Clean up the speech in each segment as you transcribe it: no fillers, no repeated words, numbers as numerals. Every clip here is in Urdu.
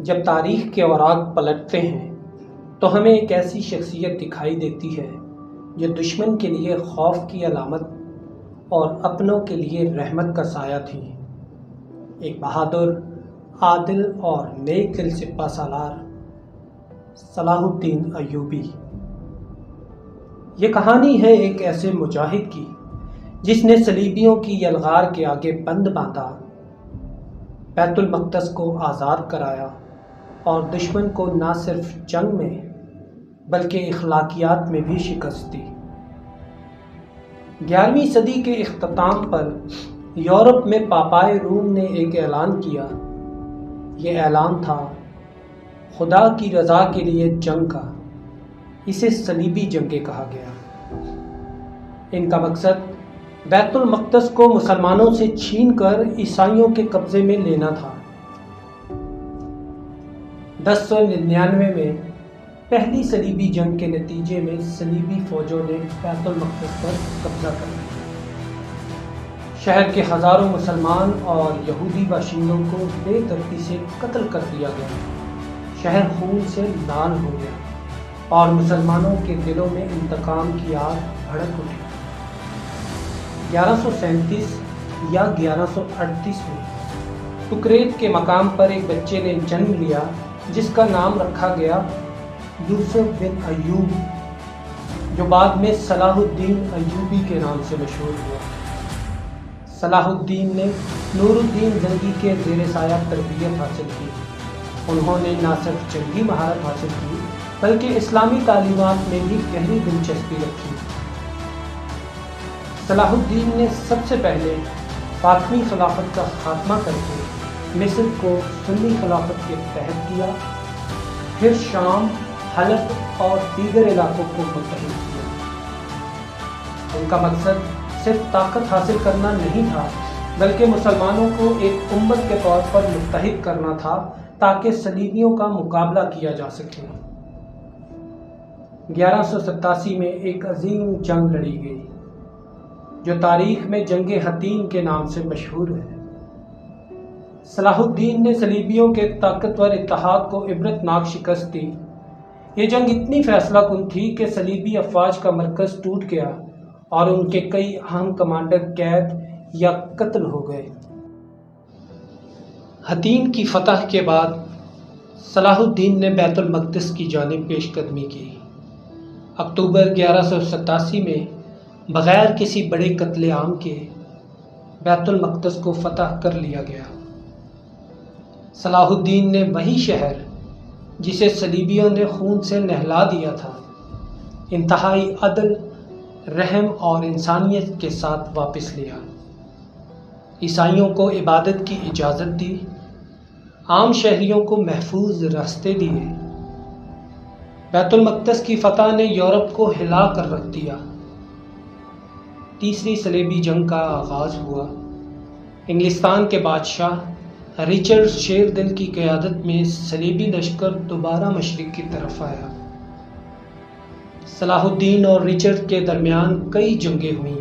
جب تاریخ کے اوراق پلٹتے ہیں تو ہمیں ایک ایسی شخصیت دکھائی دیتی ہے جو دشمن کے لیے خوف کی علامت اور اپنوں کے لیے رحمت کا سایہ تھی۔ ایک بہادر، عادل اور نیک دل سپہ سالار صلاح الدین ایوبی۔ یہ کہانی ہے ایک ایسے مجاہد کی جس نے صلیبیوں کی یلغار کے آگے بند باندھا، بیت المقدس کو آزاد کرایا اور دشمن کو نہ صرف جنگ میں بلکہ اخلاقیات میں بھی شکست دی۔ 11ویں صدی کے اختتام پر یورپ میں پاپائے روم نے ایک اعلان کیا۔ یہ اعلان تھا خدا کی رضا کے لیے جنگ کا۔ اسے صلیبی جنگیں کہا گیا۔ ان کا مقصد بیت المقدس کو مسلمانوں سے چھین کر عیسائیوں کے قبضے میں لینا تھا۔ 1099 میں پہلی صلیبی جنگ کے نتیجے میں صلیبی فوجوں نے بیت المقدس پر قبضہ کر لیا۔ شہر کے ہزاروں مسلمان اور یہودی باشندوں کو بے دردی سے قتل کر دیا گیا۔ شہر خون سے لال ہو گیا اور مسلمانوں کے دلوں میں انتقام کی آگ بھڑک اٹھی۔ 1137 یا 1138 میں ٹکریت کے مقام پر ایک بچے نے جنم لیا جس کا نام رکھا گیا یوسف بن ایوب، جو بعد میں صلاح الدین ایوبی کے نام سے مشہور ہوا۔ صلاح الدین نے نور الدین زنگی کے زیر سایہ تربیت حاصل کی۔ انہوں نے نہ صرف جنگی مہارت حاصل کی بلکہ اسلامی تعلیمات میں بھی گہری دلچسپی رکھی۔ صلاح الدین نے سب سے پہلے فاطمی خلافت کا خاتمہ کر کے مصر کو سنی خلافت کے تحت کیا، پھر شام، حلب اور دیگر علاقوں کو متحد کیا۔ ان کا مقصد صرف طاقت حاصل کرنا نہیں تھا بلکہ مسلمانوں کو ایک امت کے طور پر متحد کرنا تھا تاکہ صلیبیوں کا مقابلہ کیا جا سکے۔ 1187 میں ایک عظیم جنگ لڑی گئی جو تاریخ میں جنگ حطین کے نام سے مشہور ہے۔ صلاح الدین نے صلیبیوں کے طاقتور اتحاد کو عبرتناک شکست دی۔ یہ جنگ اتنی فیصلہ کن تھی کہ صلیبی افواج کا مرکز ٹوٹ گیا اور ان کے کئی اہم کمانڈر قید یا قتل ہو گئے۔ حطین کی فتح کے بعد صلاح الدین نے بیت المقدس کی جانب پیش قدمی کی۔ اکتوبر 1187 میں بغیر کسی بڑے قتل عام کے بیت المقدس کو فتح کر لیا گیا۔ صلاح الدین نے وہی شہر جسے صلیبیوں نے خون سے نہلا دیا تھا انتہائی عدل، رحم اور انسانیت کے ساتھ واپس لیا۔ عیسائیوں کو عبادت کی اجازت دی، عام شہریوں کو محفوظ راستے دیے۔ بیت المقدس کی فتح نے یورپ کو ہلا کر رکھ دیا۔ تیسری صلیبی جنگ کا آغاز ہوا۔ انگلستان کے بادشاہ رچرڈ شیر دل کی قیادت میں صلیبی لشکر دوبارہ مشرق کی طرف آیا۔ صلاح الدین اور رچرڈ کے درمیان کئی جنگیں ہوئیں،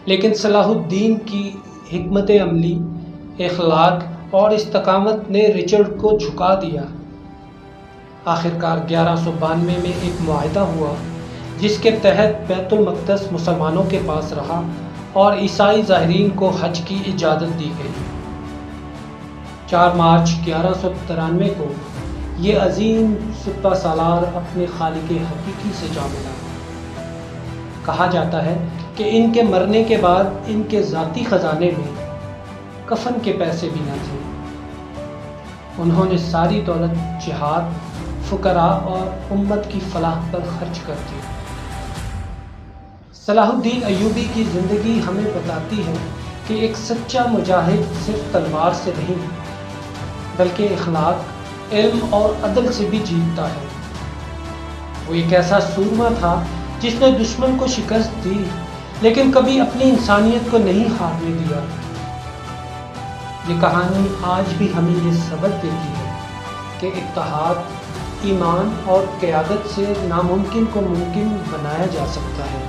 لیکن صلاح الدین کی حکمت عملی، اخلاق اور استقامت نے رچرڈ کو جھکا دیا۔ آخرکار 1192 میں ایک معاہدہ ہوا جس کے تحت بیت المقدس مسلمانوں کے پاس رہا اور عیسائی زائرین کو حج کی اجازت دی گئی۔ 4 مارچ 1193 کو یہ عظیم سپہ سالار اپنے خالق حقیقی سے جا ملا۔ کہا جاتا ہے کہ ان کے مرنے کے بعد ان کے ذاتی خزانے میں کفن کے پیسے بھی نہ تھے۔ انہوں نے ساری دولت جہاد، فقراء اور امت کی فلاح پر خرچ کر دی۔ صلاح الدین ایوبی کی زندگی ہمیں بتاتی ہے کہ ایک سچا مجاہد صرف تلوار سے نہیں بلکہ اخلاق، علم اور عدل سے بھی جیتتا ہے۔ وہ ایک ایسا سورما تھا جس نے دشمن کو شکست دی لیکن کبھی اپنی انسانیت کو نہیں ہارنے دیا۔ یہ کہانی آج بھی ہمیں یہ سبق دیتی ہے کہ اتحاد، ایمان اور قیادت سے ناممکن کو ممکن بنایا جا سکتا ہے۔